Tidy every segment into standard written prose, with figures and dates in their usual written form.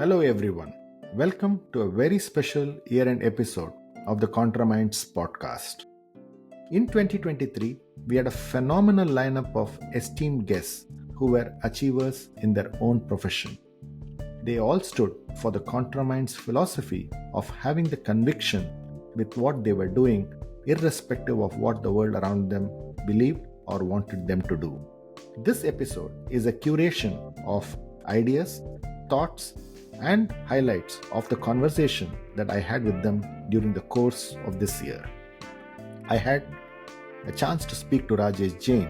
Hello everyone. Welcome to a very special year-end episode of the Contra Minds Podcast. In 2023, we had a phenomenal lineup of esteemed guests who were achievers in their own profession. They all stood for the Contra Minds philosophy of having the conviction with what they were doing, irrespective of what the world around them believed or wanted them to do. This episode is a curation of ideas, thoughts, and highlights of the conversation that I had with them during the course of this year. I had a chance to speak to Rajesh Jain,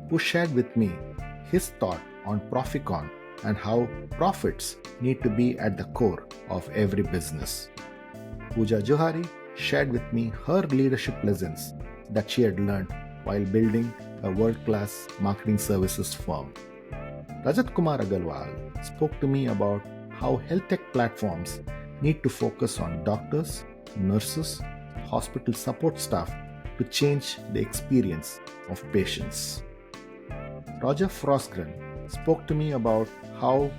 who shared with me his thought on ProfiCorn and how profits need to be at the core of every business. Pooja Jauhari shared with me her leadership lessons that she had learned while building a world-class marketing services firm. Rajat Agarwal spoke to me about how health tech platforms need to focus on doctors, nurses, hospital support staff to change the experience of patients. Roger Frostgren spoke to me about how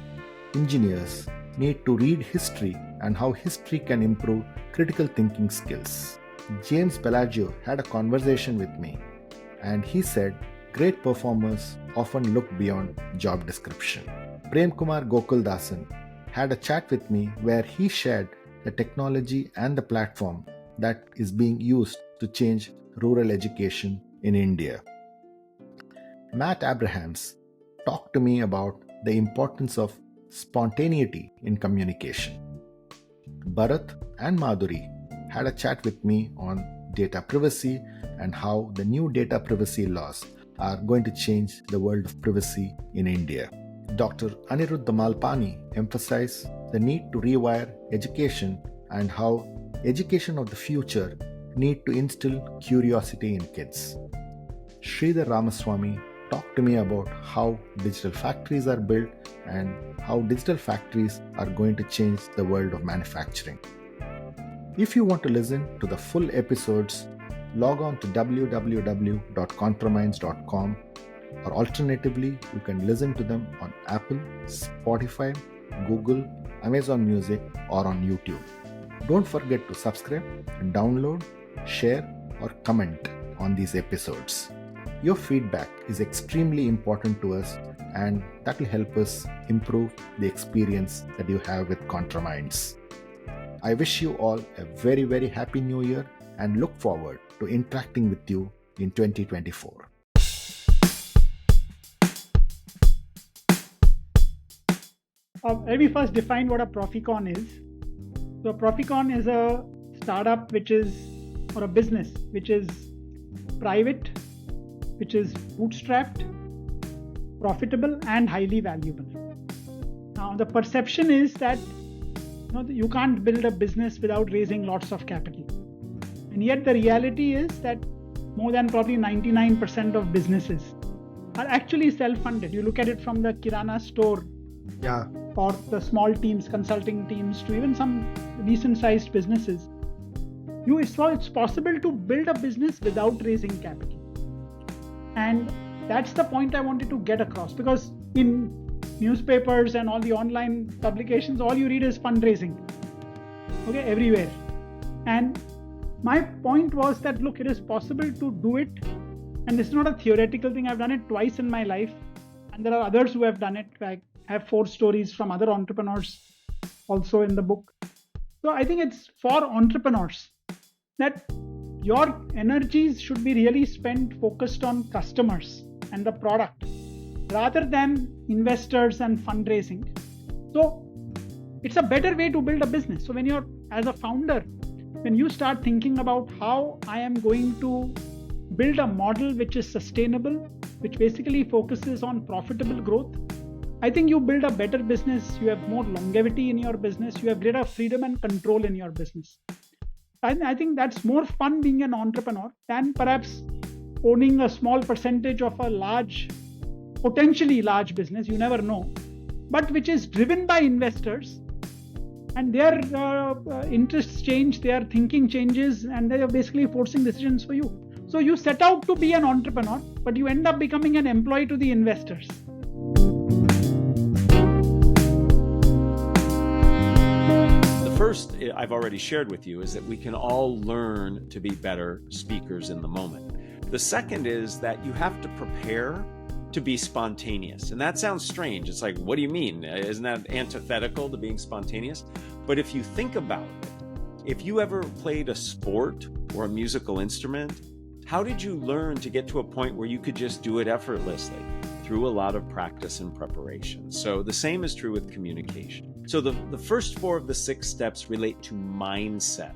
engineers need to read history and how history can improve critical thinking skills. James Bellagio had a conversation with me, and he said great performers often look beyond job description. Prem Kumar Gokuldasan had a chat with me where he shared the technology and the platform that is being used to change rural education in India. Matt Abrahams talked to me about the importance of spontaneity in communication. Bharat and Madhuri had a chat with me on data privacy and how the new data privacy laws are going to change the world of privacy in India. Dr. Aniruddha Malpani emphasized the need to rewire education and how education of the future need to instill curiosity in kids. Sridhar Ramaswamy talked to me about how digital factories are built and how digital factories are going to change the world of manufacturing. If you want to listen to the full episodes, log on to www.contraminds.com, or alternatively, you can listen to them on Apple, Spotify, Google, Amazon Music, or on YouTube. Don't forget to subscribe, download, share, or comment on these episodes. Your feedback is extremely important to us, and that will help us improve the experience that you have with ContraMinds. I wish you all a very, very happy new year and look forward to interacting with you in 2024. Let me first define what a ProfiCorn is. So a ProfiCorn is a startup or a business which is private, which is bootstrapped, profitable, and highly valuable. Now the perception is that you can't build a business without raising lots of capital. And yet the reality is that more than probably 99% of businesses are actually self-funded. You look at it from the Kirana store or the small teams, consulting teams, to even some decent sized businesses. It's possible to build a business without raising capital. And that's the point I wanted to get across, because in newspapers and all the online publications, all you read is fundraising. Everywhere. And my point was that, look, it is possible to do it. And this is not a theoretical thing. I've done it twice in my life. And there are others who have done it. I have 4 stories from other entrepreneurs also in the book. So I think it's for entrepreneurs that your energies should be really spent focused on customers and the product rather than investors and fundraising. So it's a better way to build a business. So when you're, as a founder, when you start thinking about how I am going to build a model which is sustainable, which basically focuses on profitable growth, I think you build a better business, you have more longevity in your business, you have greater freedom and control in your business. I think that's more fun being an entrepreneur than perhaps owning a small percentage of a potentially large business, you never know, but which is driven by investors, and their interests change, their thinking changes, and they are basically forcing decisions for you. So you set out to be an entrepreneur, but you end up becoming an employee to the investors. first I've already shared with you is that we can all learn to be better speakers in the moment. The second is that you have to prepare to be spontaneous. And that sounds strange. It's like, what do you mean? Isn't that antithetical to being spontaneous? But if you think about it, if you ever played a sport or a musical instrument, how did you learn to get to a point where you could just do it effortlessly? Through a lot of practice and preparation. So the same is true with communication. So the first 4 of the 6 steps relate to mindset.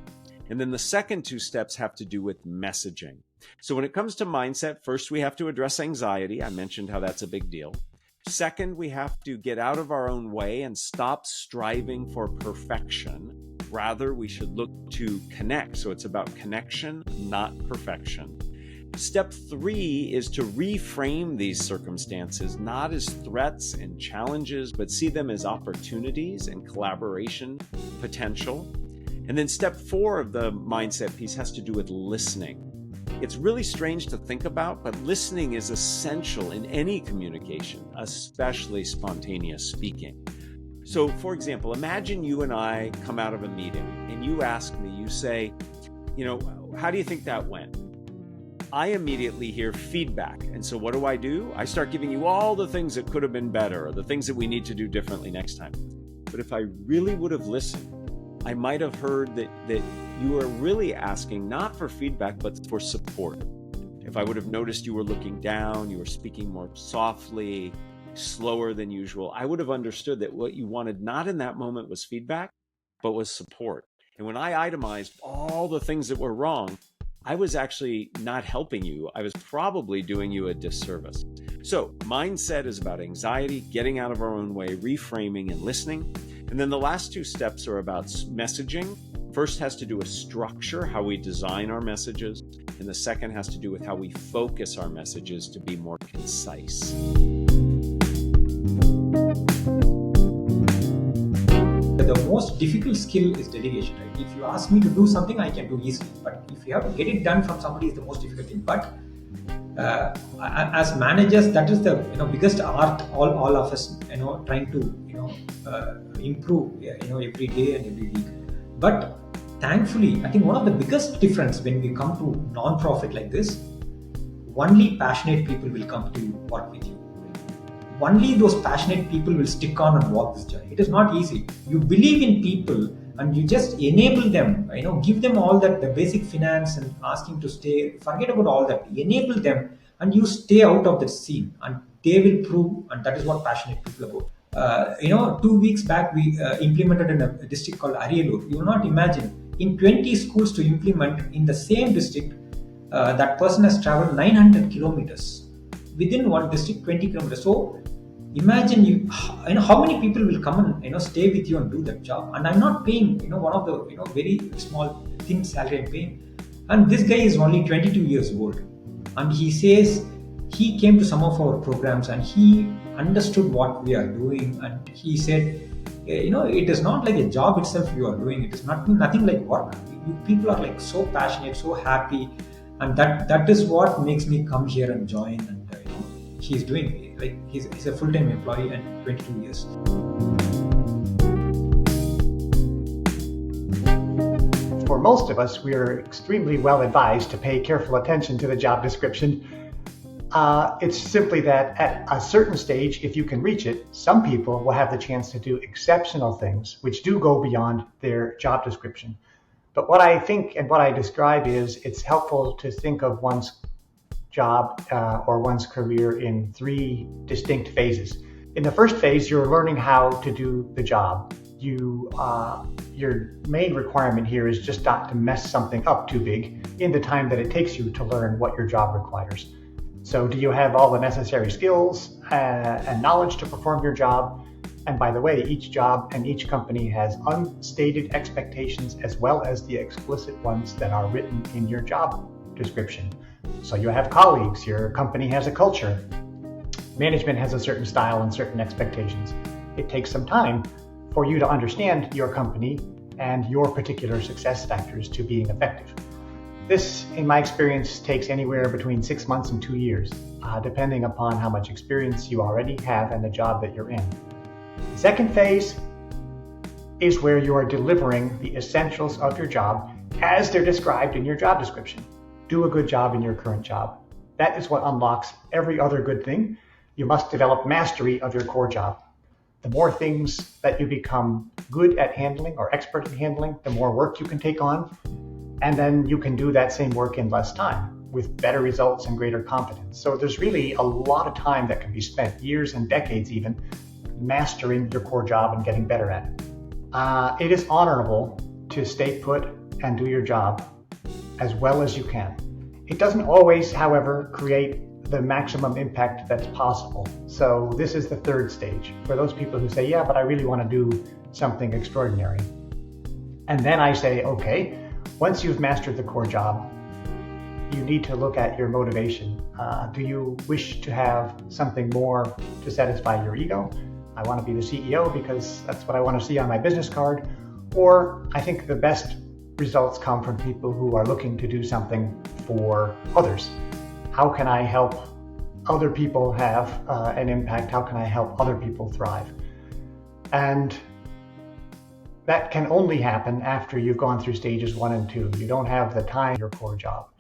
And then the second 2 steps have to do with messaging. So when it comes to mindset, first we have to address anxiety. I mentioned how that's a big deal. Second, we have to get out of our own way and stop striving for perfection. Rather, we should look to connect. So it's about connection, not perfection. Step 3 is to reframe these circumstances, not as threats and challenges, but see them as opportunities and collaboration potential. And then step 4 of the mindset piece has to do with listening. It's really strange to think about, but listening is essential in any communication, especially spontaneous speaking. So, for example, imagine you and I come out of a meeting and you ask me, you say, how do you think that went? I immediately hear feedback. And so what do? I start giving you all the things that could have been better or the things that we need to do differently next time. But if I really would have listened, I might have heard that you are really asking not for feedback, but for support. If I would have noticed you were looking down, you were speaking more softly, slower than usual, I would have understood that what you wanted not in that moment was feedback, but was support. And when I itemized all the things that were wrong, I was actually not helping you. I was probably doing you a disservice. So mindset is about anxiety, getting out of our own way, reframing and listening. And then the last 2 steps are about messaging. First has to do with structure, how we design our messages. And the second has to do with how we focus our messages to be more concise. The most difficult skill is delegation, right? If you ask me to do something, I can do easily. But if you have to get it done from somebody, is the most difficult thing. But as managers, that is the biggest art. All of us, trying to improve, every day and every week. But thankfully, I think one of the biggest difference when we come to non-profit like this, only passionate people will come to work with you. Only those passionate people will stick on and walk this journey. It is not easy. You believe in people and you just enable them, give them all that, the basic finance and asking to stay, forget about all that, enable them and you stay out of the scene and they will prove, and that is what passionate people about. 2 weeks back, we implemented in a district called Ariyalur. You will not imagine, in 20 schools to implement in the same district, that person has traveled 900 kilometers. Within one district, 20 kilometers. So imagine how many people will come and stay with you and do that job. And I'm not paying one of the very small thin salary I'm paying. And this guy is only 22 years old. And he says he came to some of our programs and he understood what we are doing. And he said, it is not like a job itself you are doing. It is nothing like work. People are like so passionate, so happy. And that is what makes me come here and join. And he's doing, he's a full-time employee and 22 years. For most of us, we are extremely well advised to pay careful attention to the job description. It's simply that at a certain stage, if you can reach it, some people will have the chance to do exceptional things which do go beyond their job description. But what I think and what I describe is it's helpful to think of one's job or one's career in 3 distinct phases. In the first phase, you're learning how to do the job. Your main requirement here is just not to mess something up too big in the time that it takes you to learn what your job requires. So do you have all the necessary skills and knowledge to perform your job? And by the way, each job and each company has unstated expectations as well as the explicit ones that are written in your job description. So you have colleagues, your company has a culture, management has a certain style and certain expectations. It takes some time for you to understand your company and your particular success factors to being effective. This, in my experience, takes anywhere between 6 months and 2 years, depending upon how much experience you already have and the job that you're in. The second phase, is where you are delivering the essentials of your job as they're described in your job description. Do a good job in your current job. That is what unlocks every other good thing. You must develop mastery of your core job. The more things that you become good at handling or expert at handling, the more work you can take on. And then you can do that same work in less time with better results and greater confidence. So there's really a lot of time that can be spent, years and decades even, mastering your core job and getting better at it. It is honorable to stay put and do your job as well as you can. It doesn't always, however, create the maximum impact that's possible. So this is the third stage for those people who say, yeah, but I really want to do something extraordinary. And then I say, okay, once you've mastered the core job, you need to look at your motivation. Do you wish to have something more to satisfy your ego? I want to be the CEO because that's what I want to see on my business card. Or I think the best results come from people who are looking to do something for others. How can I help other people have an impact? How can I help other people thrive? And that can only happen after you've gone through stages 1 and 2. You don't have the time for your core job.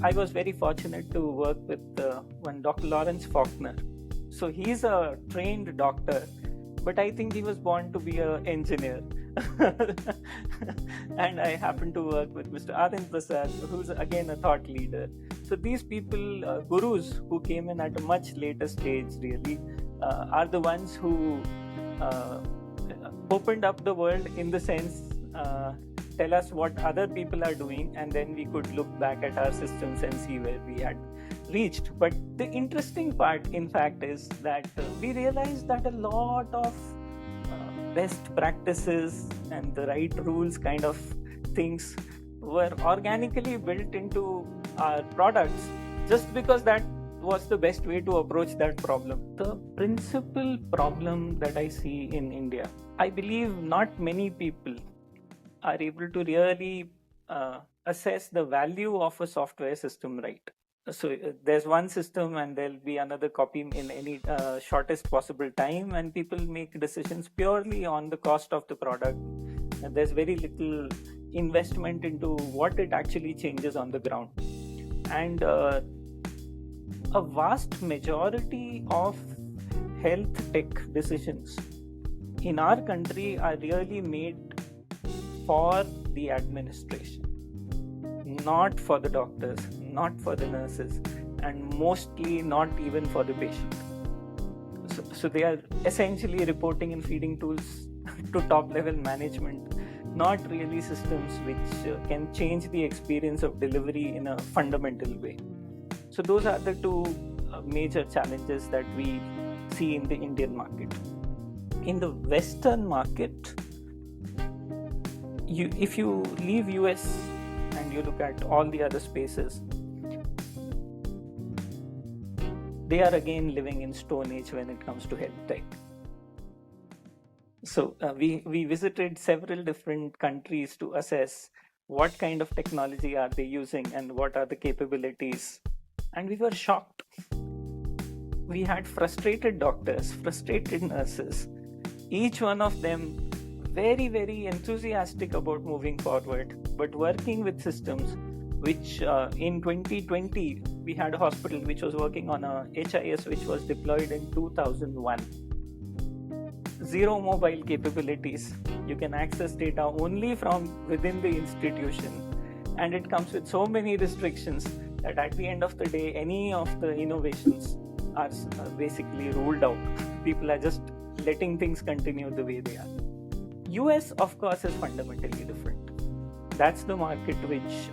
I was very fortunate to work with one Dr. Lawrence Faulkner. So he's a trained doctor, but I think he was born to be an engineer. And I happened to work with Mr. Arvind Prasad, who's again a thought leader. So these people, gurus who came in at a much later stage really, are the ones who opened up the world in the sense, tell us what other people are doing, and then we could look back at our systems and see where we had reached. But the interesting part, in fact, is that we realized that a lot of best practices and the right rules kind of things were organically built into our products just because that was the best way to approach that problem. The principal problem that I see in India, I believe not many people are able to really assess the value of a software system right. So there's one system and there'll be another copy in any shortest possible time, and people make decisions purely on the cost of the product. And there's very little investment into what it actually changes on the ground. And a vast majority of health tech decisions in our country are really made for the administration, not for the doctors, not for the nurses, and mostly not even for the patient. So they are essentially reporting and feeding tools to top level management, not really systems which can change the experience of delivery in a fundamental way. So those are the two major challenges that we see in the Indian market. In the Western market, if you leave US and you look at all the other spaces, they are again living in Stone Age when it comes to health tech. So we visited several different countries to assess what kind of technology are they using and what are the capabilities. And we were shocked. We had frustrated doctors, frustrated nurses, each one of them very, very enthusiastic about moving forward, but working with systems which in 2020, we had a hospital which was working on a HIS which was deployed in 2001. Zero mobile capabilities. You can access data only from within the institution. And it comes with so many restrictions that at the end of the day, any of the innovations are basically ruled out. People are just letting things continue the way they are. US, of course, is fundamentally different. That's the market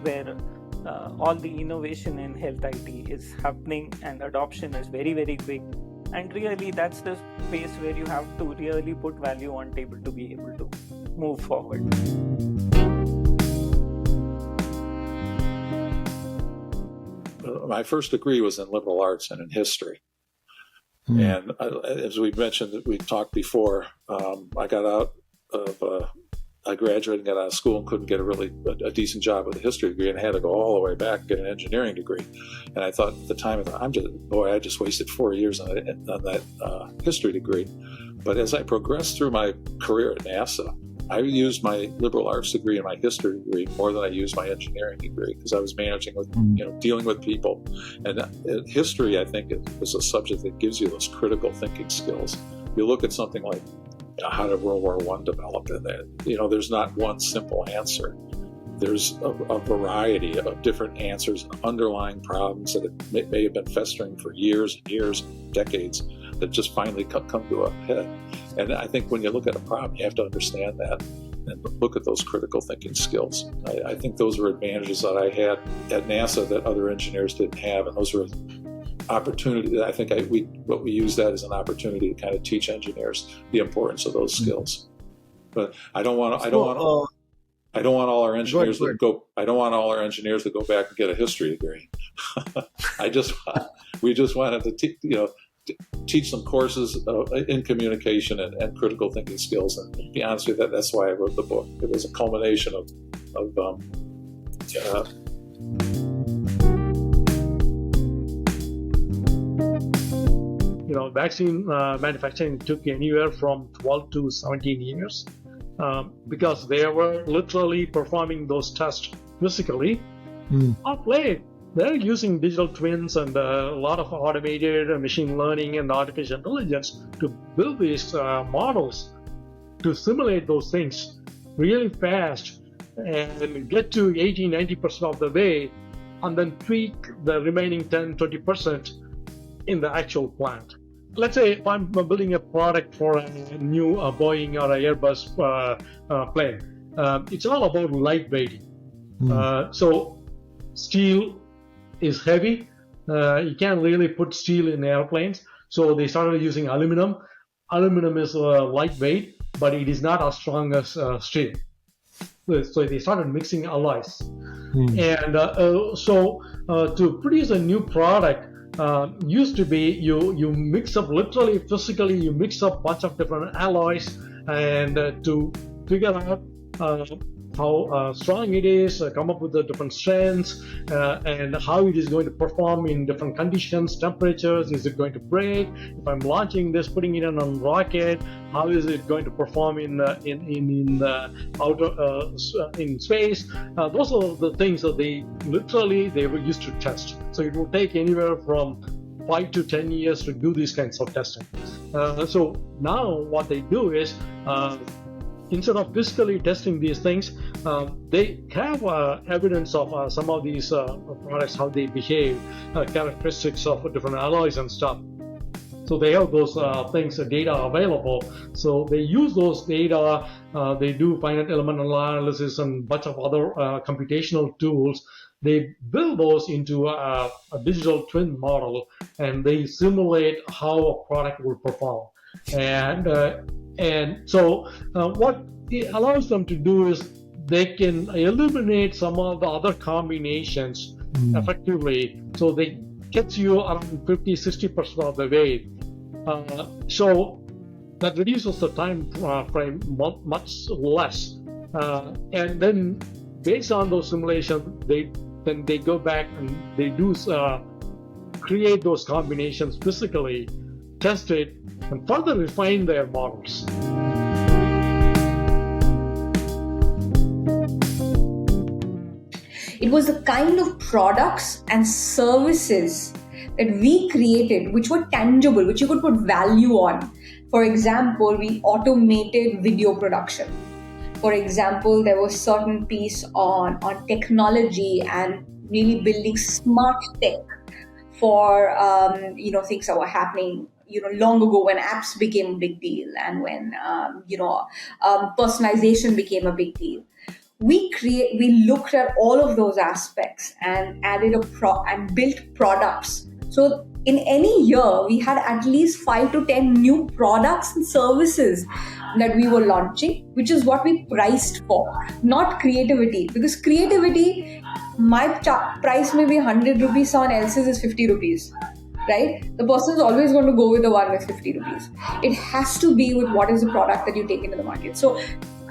where all the innovation in health IT is happening and adoption is very, very quick. And really, that's the space where you have to really put value on table to be able to move forward. My first degree was in liberal arts and in history. And as we mentioned, we talked before, I got out of I graduated and got out of school and couldn't get a decent job with a history degree, and had to go all the way back and get an engineering degree. And I thought at the time, I just wasted 4 years on that history degree. But as I progressed through my career at NASA, I used my liberal arts degree and my history degree more than I used my engineering degree, because I was managing with, dealing with people. And history, I think, is a subject that gives you those critical thinking skills. You look at something like how did World War I develop, and there's not one simple answer. There's a variety of different answers and underlying problems that may have been festering for years and years, decades, that just finally come to a head. And I think when you look at a problem, you have to understand that and look at those critical thinking skills. I think those were advantages that I had at NASA that other engineers didn't have, and those were opportunity. I think we use that as an opportunity to kind of teach engineers the importance of those skills. But I don't want all our engineers to go. I don't want all our engineers to go back and get a history degree. We just wanted to teach them courses in communication and critical thinking skills. And to be honest with you, that's why I wrote the book. It was a culmination of vaccine manufacturing took anywhere from 12 to 17 years because they were literally performing those tests physically. Of late, they're using digital twins and a lot of automated machine learning and artificial intelligence to build these models to simulate those things really fast and get to 80-90% of the way, and then tweak the remaining 10-20% in the actual plant. Let's say if I'm building a product for a new Boeing or a Airbus plane, it's all about lightweighting. So steel is heavy. You can't really put steel in airplanes. So they started using aluminum. Aluminum is lightweight, but it is not as strong as steel. So they started mixing alloys. And so to produce a new product, used to be you mix up, literally physically you mix up a bunch of different alloys and to figure out how strong it is, come up with the different strengths and how it is going to perform in different conditions, temperatures. Is it going to break? If I'm launching this, putting it on a rocket, how is it going to perform in space? Those are the things that they were used to test. So it will take anywhere from 5 to 10 years to do these kinds of testing. So now what they do is, instead of physically testing these things, they have evidence of some of these products, how they behave, characteristics of different alloys and stuff. So they have those data available. So they use those data. They do finite element analysis and a bunch of other computational tools. They build those into a digital twin model, and they simulate how a product will perform. And so what it allows them to do is they can eliminate some of the other combinations effectively. So they get you around 50-60% of the way. So that reduces the time frame much less. And then based on those simulations, they go back and they do create those combinations physically, test it, and further refine their models. It was the kind of products and services that we created which were tangible, which you could put value on. For example, we automated video production. For example, there was certain piece on technology and really building smart tech for things that were happening long ago when apps became a big deal and when personalization became a big deal. We looked at all of those aspects and added and built products. So in any year, we had at least 5 to 10 new products and services that we were launching, which is what we priced for, not creativity. Because creativity, my price may be 100 rupees, someone else's is 50 rupees, right? The person is always going to go with the one with 50 rupees. It has to be with what is the product that you take into the market. So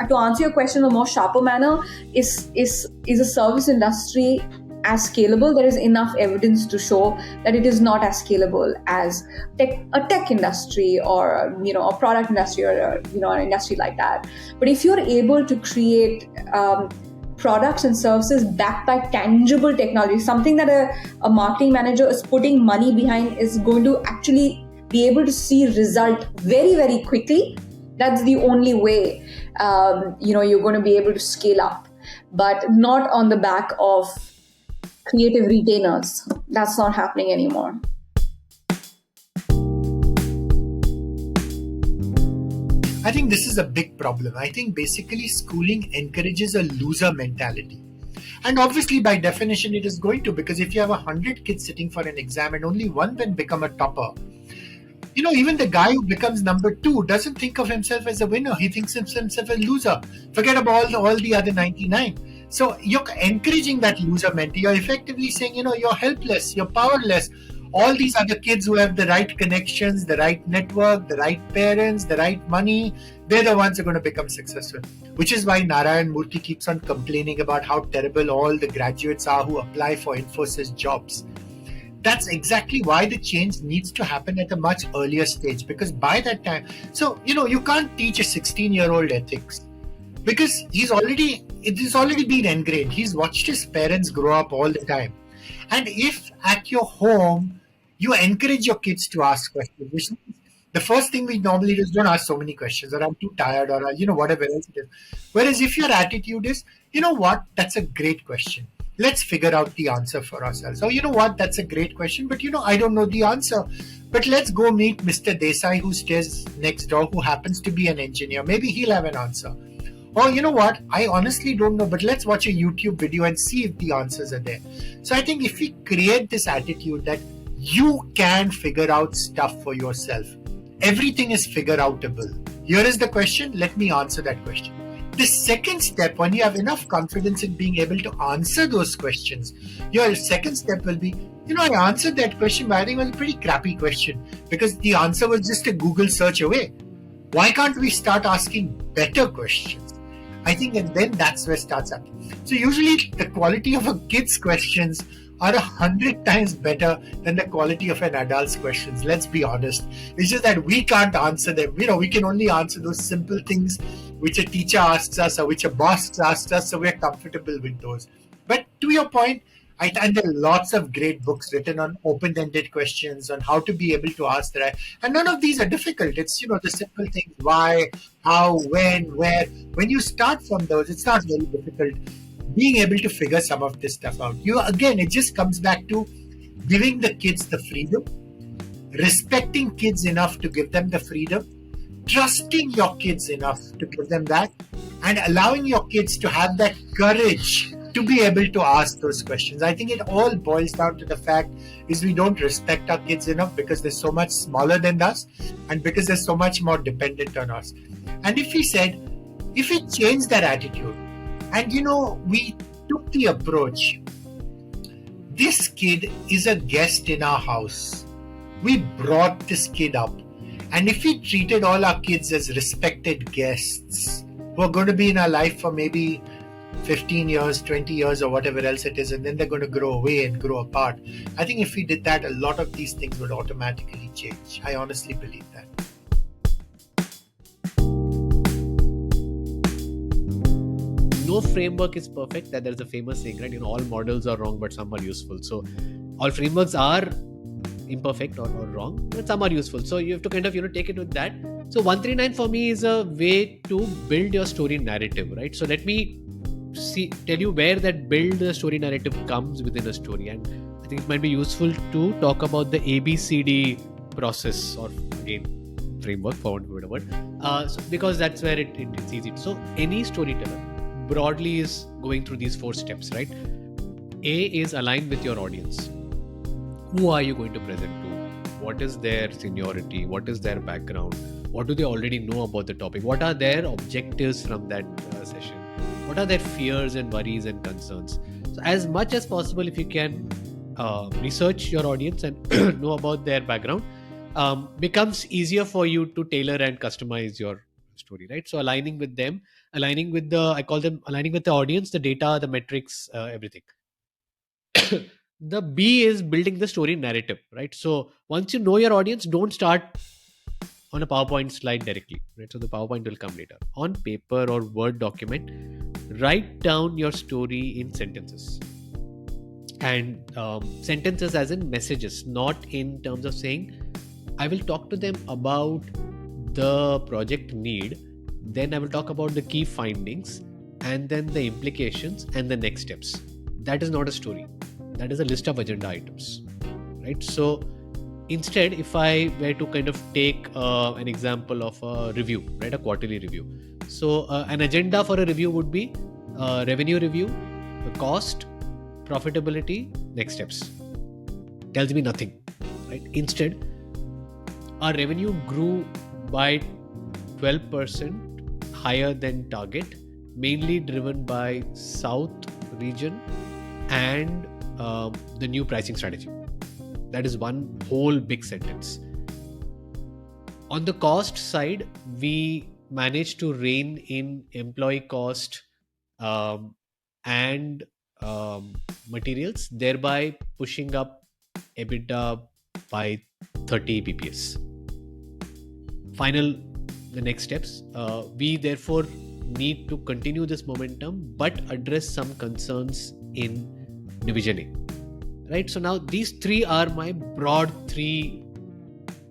to answer your question in a more sharper manner, is a service industry as scalable? There is enough evidence to show that it is not as scalable as a tech industry or a product industry or an industry like that. But if you're able to create products and services backed by tangible technology, something that a marketing manager is putting money behind is going to actually be able to see result very, very quickly, that's the only way you're going to be able to scale up, but not on the back of creative retainers. That's not happening anymore. I think this is a big problem. I think basically schooling encourages a loser mentality. And obviously by definition it is going to, because if you have 100 kids sitting for an exam and only one then become a topper, even the guy who becomes number 2 doesn't think of himself as a winner. He thinks of himself as a loser. Forget about all the other 99. So you're encouraging that loser mentality. You're effectively saying, you're helpless, you're powerless. All these other kids who have the right connections, the right network, the right parents, the right money, they're the ones who are going to become successful. Which is why Narayan Murthy keeps on complaining about how terrible all the graduates are who apply for Infosys jobs. That's exactly why the change needs to happen at a much earlier stage, because by that time, you can't teach a 16-year-old ethics because it has already been ingrained. He's watched his parents grow up all the time. And if at your home, you encourage your kids to ask questions, which the first thing we normally do is don't ask so many questions, or I'm too tired, or whatever else it is. Whereas if your attitude is, that's a great question. Let's figure out the answer for ourselves. Or that's a great question, but I don't know the answer. But let's go meet Mr. Desai who stays next door, who happens to be an engineer. Maybe he'll have an answer. Or I honestly don't know, but let's watch a YouTube video and see if the answers are there. So I think if we create this attitude that you can figure out stuff for yourself, everything is figure outable. Here is the question, let me answer that question. The second step, when you have enough confidence in being able to answer those questions, your second step will be, I answered that question, but I think it was a pretty crappy question because the answer was just a Google search away. Why can't we start asking better questions? I think, and then that's where it starts happening. So usually the quality of a kid's questions are 100 times better than the quality of an adult's questions. Let's be honest. It's just that we can't answer them. We can only answer those simple things which a teacher asks us or which a boss asks us, so we're comfortable with those. But to your point, and there are lots of great books written on open-ended questions, on how to be able to ask that. And none of these are difficult. It's, the simple things, why, how, when, where. When you start from those, it's not very difficult being able to figure some of this stuff out. It just comes back to giving the kids the freedom, respecting kids enough to give them the freedom, trusting your kids enough to give them that, and allowing your kids to have that courage to be able to ask those questions. I think it all boils down to the fact is we don't respect our kids enough because they're so much smaller than us and because they're so much more dependent on us. And if we change that attitude and, we took the approach, this kid is a guest in our house. We brought this kid up. And if we treated all our kids as respected guests who are going to be in our life for maybe 15 years, 20 years or whatever else it is, and then they're going to grow away and grow apart, I think if we did that, a lot of these things would automatically change. I honestly believe that. No framework is perfect. That there's a famous saying, right? All models are wrong, but some are useful. So all frameworks are imperfect or wrong, but some are useful. So you have to kind of, take it with that. So 139 for me is a way to build your story narrative, right? So let me tell you where that build the story narrative comes within a story. And I think it might be useful to talk about the ABCD process, or again, framework for want of a better word, because that's where it's easy. So any storyteller broadly is going through these 4 steps, right? A is align with your audience. Who are you going to present to? What is their seniority? What is their background? What do they already know about the topic? What are their objectives from that session? What are their fears and worries and concerns? So as much as possible, if you can research your audience and know about their background, becomes easier for you to tailor and customize your story, right? So aligning with them, aligning with the audience, the data, the metrics, everything. The B is building the story narrative, right? So once you know your audience, don't start on a PowerPoint slide directly, right? So the PowerPoint will come later. On paper or Word document, write down your story in sentences. And sentences as in messages, not in terms of saying, I will talk to them about the project need, then I will talk about the key findings, and then the implications and the next steps. That is not a story. That is a list of agenda items, right? So instead, if I were to kind of take an example of a review, right, a quarterly review. So an agenda for a review would be revenue review, the cost, profitability, next steps. Tells me nothing, right? Instead, our revenue grew by 12% higher than target, mainly driven by South region and the new pricing strategy. That is one whole big sentence. On the cost side, we managed to rein in employee cost and materials, thereby pushing up EBITDA by 30 bps. The next steps. We therefore need to continue this momentum, but address some concerns in Division A. Right? So now these three are my broad three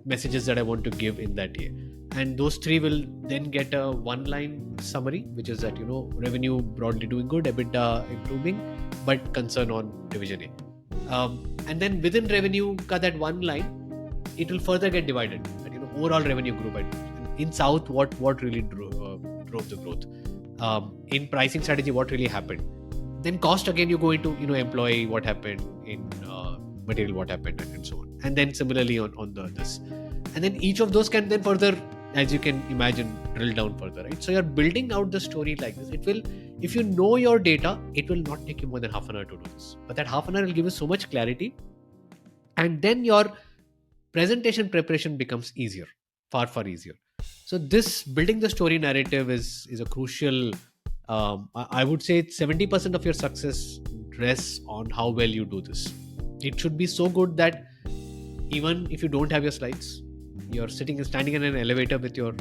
messages that I want to give in that year. And those three will then get a one-line summary, which is that, revenue broadly doing good, EBITDA improving, but concern on Division A. And then within revenue, that one line, it will further get divided. But, overall revenue grew by. In South, what really drove the growth? In pricing strategy, what really happened? Then cost, again, you go into, employee, what happened, in material, what happened, and so on. And then similarly on this. And then each of those can then further, as you can imagine, drill down further, right? So you're building out the story like this. It will, if you know your data, it will not take you more than half an hour to do this. But that half an hour will give you so much clarity. And then your presentation preparation becomes easier, far easier. So this building the story narrative is a crucial, I would say 70% of your success rests on how well you do this. It should be so good that even if you don't have your slides, you're standing in an elevator with your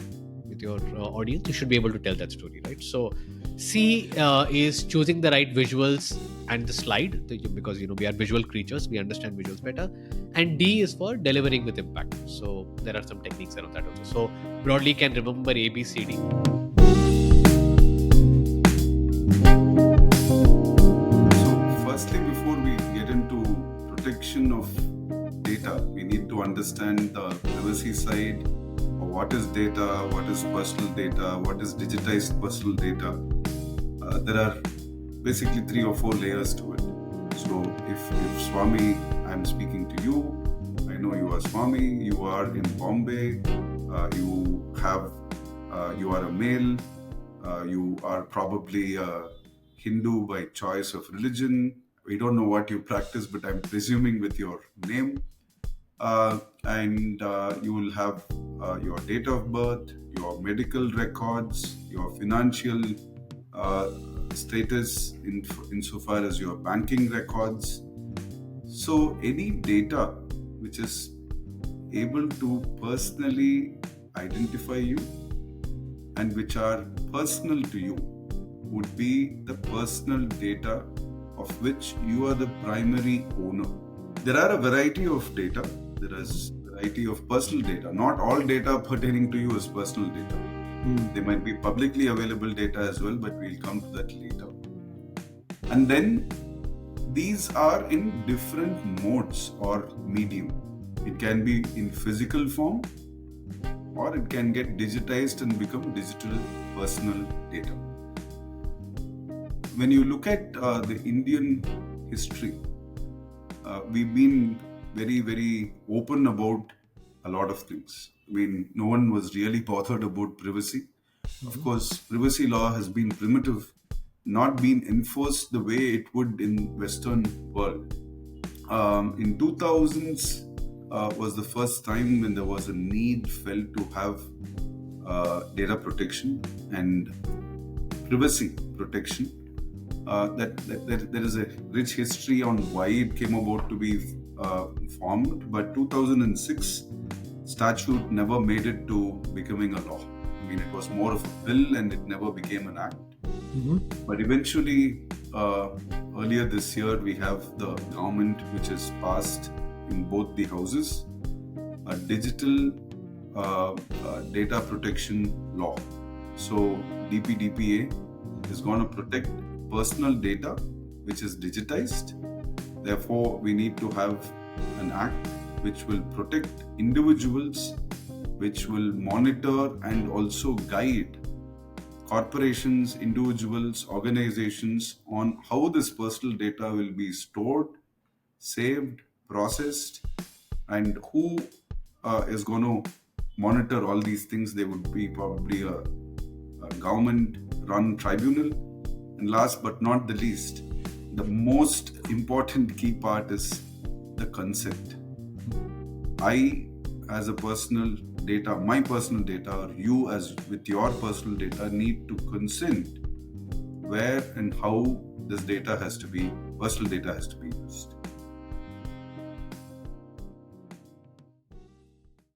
audience, you should be able to tell that story, right? So C is choosing the right visuals and the slide, because we are visual creatures, we understand visuals better. And D is for delivering with impact. So there are some techniques around that also. So broadly, can remember A, B, C, D. So firstly, before we get into protection of data, we need to understand the privacy side. What is data? What is personal data? What is digitized personal data? There are basically 3 or 4 layers to it. So if Swami, I'm speaking to you, I know you are Swami, you are in Bombay, you are a male, you are probably a Hindu by choice of religion. We don't know what you practice, but I'm presuming with your name. And you will have your date of birth, your medical records, your financial status insofar as your banking records. So any data which is able to personally identify you and which are personal to you would be the personal data of which you are the primary owner. There are a variety of data. There is a variety of personal data. Not all data pertaining to you is personal data. There might be publicly available data as well, but we'll come to that later. And then these are in different modes or medium. It can be in physical form, or it can get digitized and become digital personal data. When you look at the Indian history, we've been very, very open about a lot of things. I mean, no one was really bothered about privacy. Of course, privacy law has been primitive, not been enforced the way it would in Western world. In 2000s was the first time when there was a need felt to have data protection and privacy protection. That there is a rich history on why it came about to be formed, but 2006 statute never made it to becoming a law. I mean, it was more of a bill and it never became an act. But eventually, earlier this year, we have the government which has passed in both the houses a digital data protection law. So DPDPA is going to protect personal data which is digitized. Therefore, we need to have an act which will protect individuals, which will monitor and also guide corporations, individuals, organizations on how this personal data will be stored, saved, processed, and who is going to monitor all these things. There would be probably a government-run tribunal. And last but not the least, the most important key part is the consent. I, as a personal data, my personal data, or you as with your personal data, need to consent where and how this data has to be, personal data has to be used.